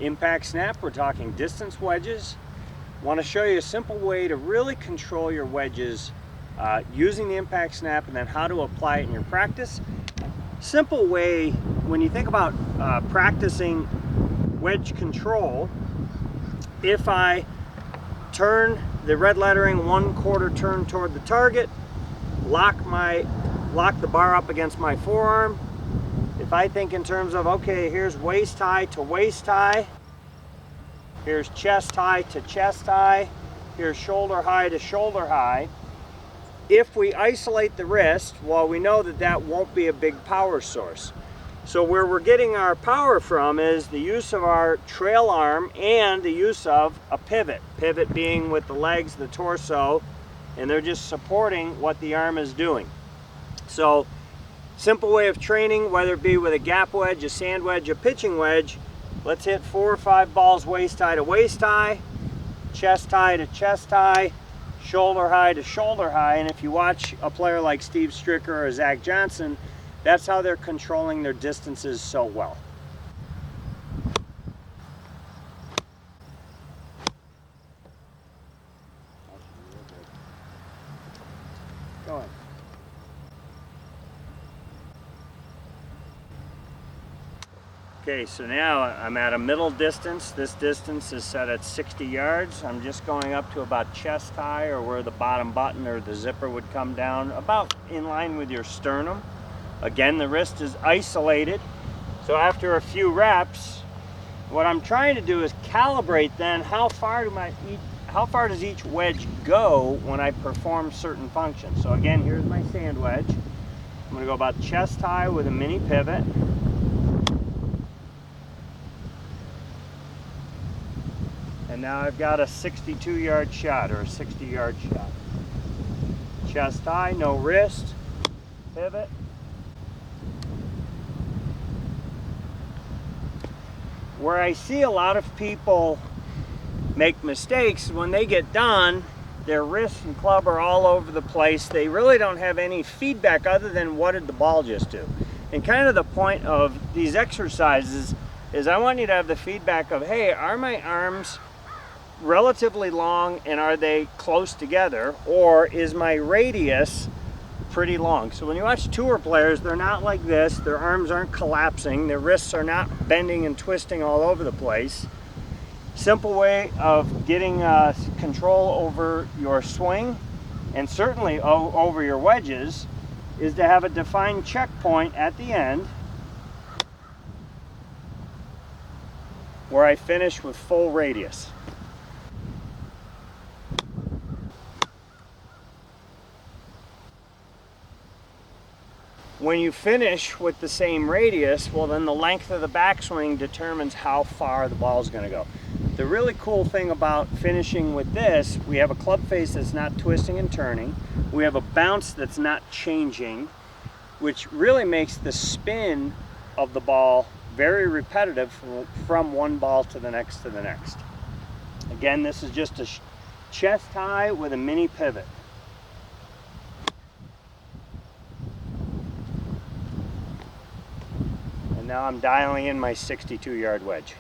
impact snap, we're talking distance wedges. Want to show you a simple way to really control your wedges using the impact snap, and then how to apply it in your practice. Simple way, when you think about practicing wedge control, if I turn the red lettering 1/4 turn toward the target, lock the bar up against my forearm. If I think in terms of, okay, here's waist high to waist high, here's chest high to chest high, here's shoulder high to shoulder high. If we isolate the wrist, well, we know that that won't be a big power source. So where we're getting our power from is the use of our trail arm and the use of a pivot. Pivot being with the legs, the torso, and they're just supporting what the arm is doing. So simple way of training, whether it be with a gap wedge, a sand wedge, a pitching wedge, let's hit 4 or 5 balls waist high to waist high, chest high to chest high, shoulder high to shoulder high. And if you watch a player like Steve Stricker or Zach Johnson, that's how they're controlling their distances so well. Go ahead. Okay, so now I'm at a middle distance. This distance is set at 60 yards. I'm just going up to about chest high, or where the bottom button or the zipper would come down, about in line with your sternum. Again, the wrist is isolated. So after a few reps, what I'm trying to do is calibrate then how far does each wedge go when I perform certain functions. So again, here's my sand wedge. I'm going to go about chest high with a mini pivot. And now I've got a 62-yard shot, or a 60-yard shot. Chest high, no wrist, pivot. Where I see a lot of people make mistakes, when they get done, their wrist and club are all over the place. They really don't have any feedback other than what did the ball just do. And kind of the point of these exercises is I want you to have the feedback of, hey, are my arms relatively long and are they close together, or is my radius pretty long? So when you watch tour players, they're not like this. Their arms aren't collapsing. Their wrists are not bending and twisting all over the place. Simple way of getting control over your swing, and certainly over your wedges, is to have a defined checkpoint at the end where I finish with full radius. When you finish with the same radius, well, then the length of the backswing determines how far the ball is going to go. The really cool thing about finishing with this, we have a club face that's not twisting and turning. We have a bounce that's not changing, which really makes the spin of the ball very repetitive from one ball to the next to the next. Again, this is just a chest high with a mini pivot. Now I'm dialing in my 62-yard wedge.